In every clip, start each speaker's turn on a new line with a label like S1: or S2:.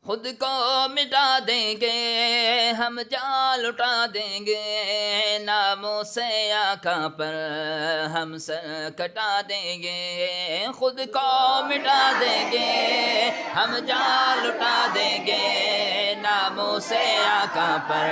S1: خود کو مٹا دیں گے ہم جان لٹا دیں گے، ناموں سے آقا پر ہم سر کٹا دیں گے، خود کو مٹا دیں گے ہم جان لٹا دیں گے، ناموں سے آقا پر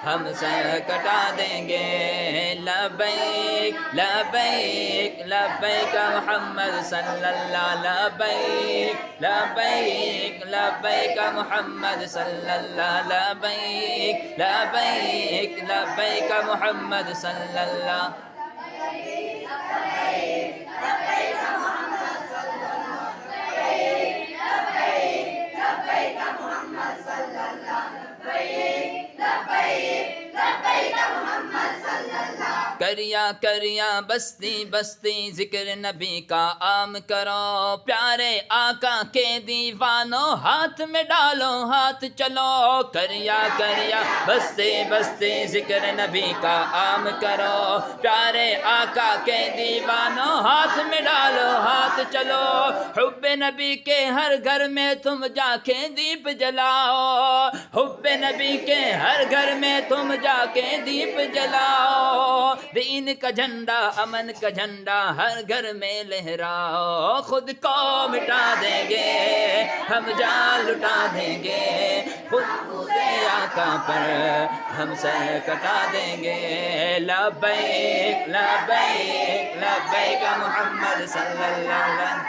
S1: ہم سر کٹا دیں گے۔ لبیک لبیک لبیک محمد صلی اللہ، لبیک لبیک لبیک محمد صلی اللہ، لبیک لبیک لبیک محمد صلی اللہ۔ کریا کریا بستی بستی ذکر نبی کا عام کرو، پیارے آقا کے دیوانوں ہاتھ میں ڈالو ہاتھ چلو، کریا کریا بستی بستی ذکر نبی کا عام کرو، پیارے آقا کے دیوانوں ہاتھ میں ڈالو ہاتھ چلو، حب نبی کے ہر گھر میں تم جا کے دیپ جلاؤ، حب نبی کے ہر گھر میں تم جا کے دیپ جلاؤ، دین کا جھنڈا امن کا جھنڈا ہر گھر میں لہراؤ، خود کو مٹا دیں گے ہم جان لٹا دیں گے، خود سے آقا پر ہم سر کٹا دیں گے۔ لبیک لبیک لبیک محمد صلی اللہ علیہ وسلم۔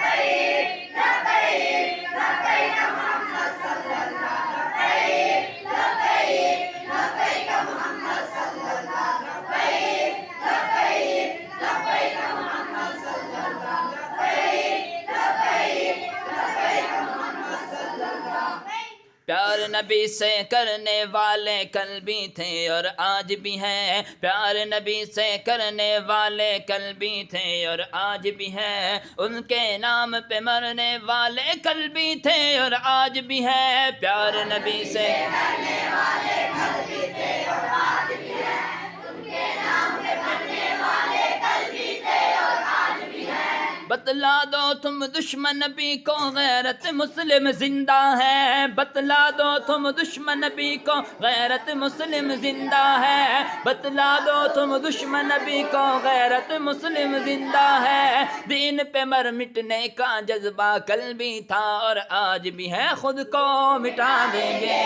S1: پیار نبی سے کرنے والے کل بھی تھے اور آج بھی ہیں، پیار نبی سے کرنے والے کل بھی تھے اور آج بھی ہیں، ان کے نام پہ مرنے والے کل بھی تھے اور آج بھی ہیں، پیار نبی سے کرنے والے کل بھی تھے اور آج بھی ہیں، ان کے نام پہ مرنے والے کل بھی تھے اور آج بھی ہیں، بتلا دو تم دشمن نبی کو غیرت مسلم زندہ ہے، بتلا دو تم دشمن نبی کو غیرت مسلم زندہ ہے، بتلا دو تم دشمن نبی کو غیرت مسلم زندہ ہے، دین پہ مر مٹنے کا جذبہ کل بھی تھا اور آج بھی ہے، خود کو مٹا دیں گے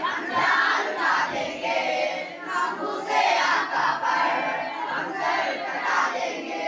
S1: ہم جان لٹا دیں گے، ناموں سے آقا پر ہم سر کٹا دیں گے۔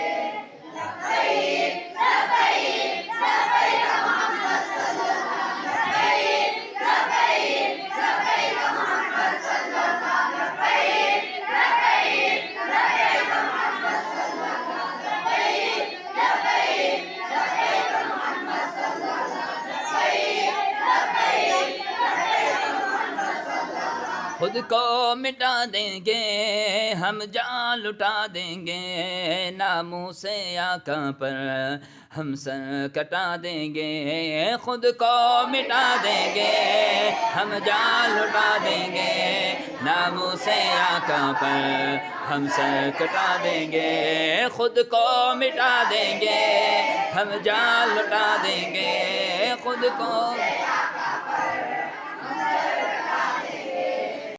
S1: لبیک لبیک لبیک محمد صلی اللہ، لبیک لبیک لبیک محمد صلی اللہ، لبیک لبیک لبیک محمد صلی اللہ، لبیک لبیک لبیک محمد صلی اللہ، لبیک لبیک لبیک محمد صلی اللہ۔ خود کو مٹا دیں گے ہم جان لٹا دیں گے، ناموں سے آقا پر ہم سر کٹا دیں گے، خود کو مٹا دیں گے ہم جان لٹا دیں گے، ناموں سے آقا پر ہم سر کٹا دیں گے، خود کو مٹا دیں گے ہم جان لٹا دیں گے، خود کو